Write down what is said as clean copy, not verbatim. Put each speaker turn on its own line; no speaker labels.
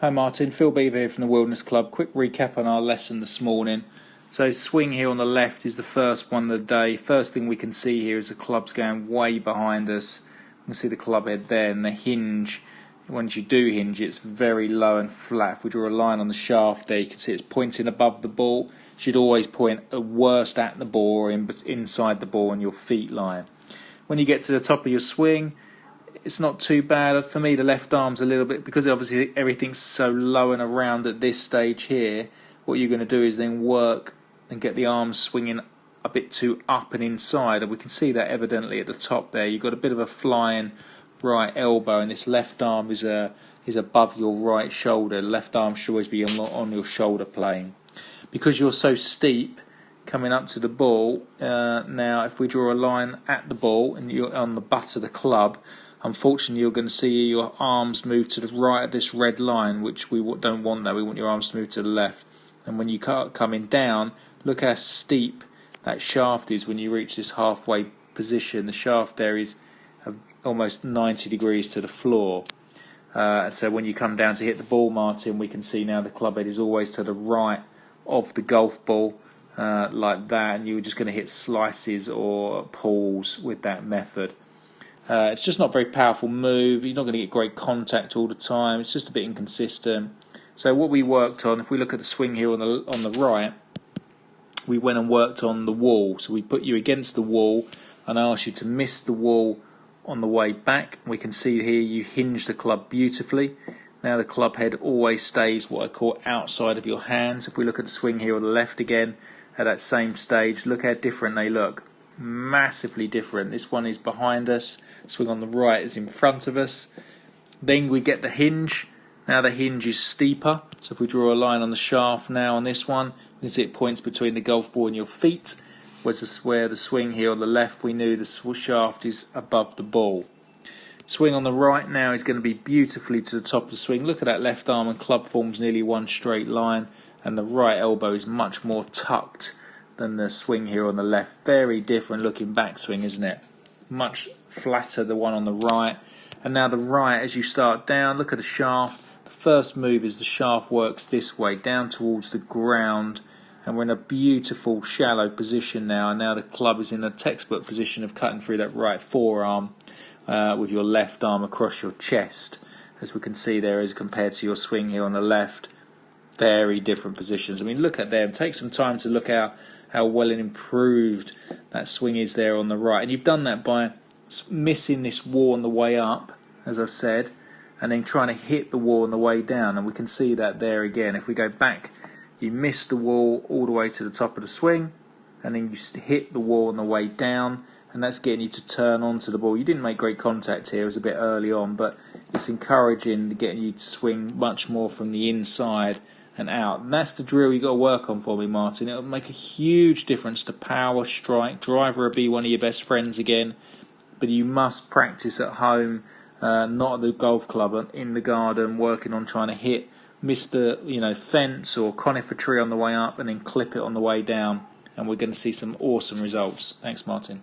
Hi Martin, Phil Beever here from the Wilderness Club. Quick recap on our lesson this morning. So swing here on the left is the first one of the day. First thing we can see here is the club's going way behind us. You can see the club head there, and the hinge, once you do hinge, it's very low and flat. If we draw a line on the shaft there, you can see it's pointing above the ball. It should always point at worst at the ball or inside the ball on your feet line. When you get to the top of your swing, it's not too bad. For me, the left arm's a little bit, because obviously everything's so low and around at this stage here, what you're going to do is then work and get the arms swinging a bit too up and inside, and we can see that evidently at the top there. You've got a bit of a flying right elbow, and this left arm is above your right shoulder. The left arm should always be on your shoulder plane. Because you're so steep coming up to the ball, now if we draw a line at the ball and you're on the butt of the club, unfortunately, you're going to see your arms move to the right of this red line, which we don't want that. We want your arms to move to the left. And when you coming down, look how steep that shaft is when you reach this halfway position. The shaft there is almost 90 degrees to the floor. So when you come down to hit the ball, Martin, we can see now the club head is always to the right of the golf ball, like that. And you're just going to hit slices or pulls with that method. It's just not a very powerful move. You're not going to get great contact all the time. It's just a bit inconsistent. So what we worked on, if we look at the swing here on the right, we went and worked on the wall. So we put you against the wall and asked you to miss the wall on the way back. We can see here you hinge the club beautifully. Now the club head always stays what I call outside of your hands. If we look at the swing here on the left again, at that same stage, look how different they look. Massively different. This one is behind us. Swing on the right is in front of us. Then we get the hinge. Now the hinge is steeper. So if we draw a line on the shaft now on this one, you can see it points between the golf ball and your feet. Whereas where the swing here on the left, we knew the shaft is above the ball. Swing on the right now is going to be beautifully to the top of the swing. Look at that left arm and club forms nearly one straight line, and the right elbow is much more tucked than the swing here on the left. Very different looking backswing, isn't it? Much flatter, the one on the right. And now the right, as you start down, look at the shaft. The first move is the shaft works this way, down towards the ground, and we're in a beautiful shallow position now. And now the club is in a textbook position of cutting through that right forearm with your left arm across your chest, as we can see there, as compared to your swing here on the left. Very different positions. I mean, look at them. Take some time to look how well and improved that swing is there on the right. And you've done that by missing this wall on the way up, as I've said, and then trying to hit the wall on the way down. And we can see that there again. If we go back, you miss the wall all the way to the top of the swing, and then you hit the wall on the way down, and that's getting you to turn onto the ball. You didn't make great contact here. It was a bit early on, but it's encouraging, getting you to swing much more from the inside and out. And that's the drill you've got to work on for me, Martin. It'll make a huge difference to power, strike. Driver will be one of your best friends again, but you must practice at home, not at the golf club, in the garden, working on trying to hit, miss the fence or conifer tree on the way up, and then clip it on the way down. And we're going to see some awesome results. Thanks, Martin.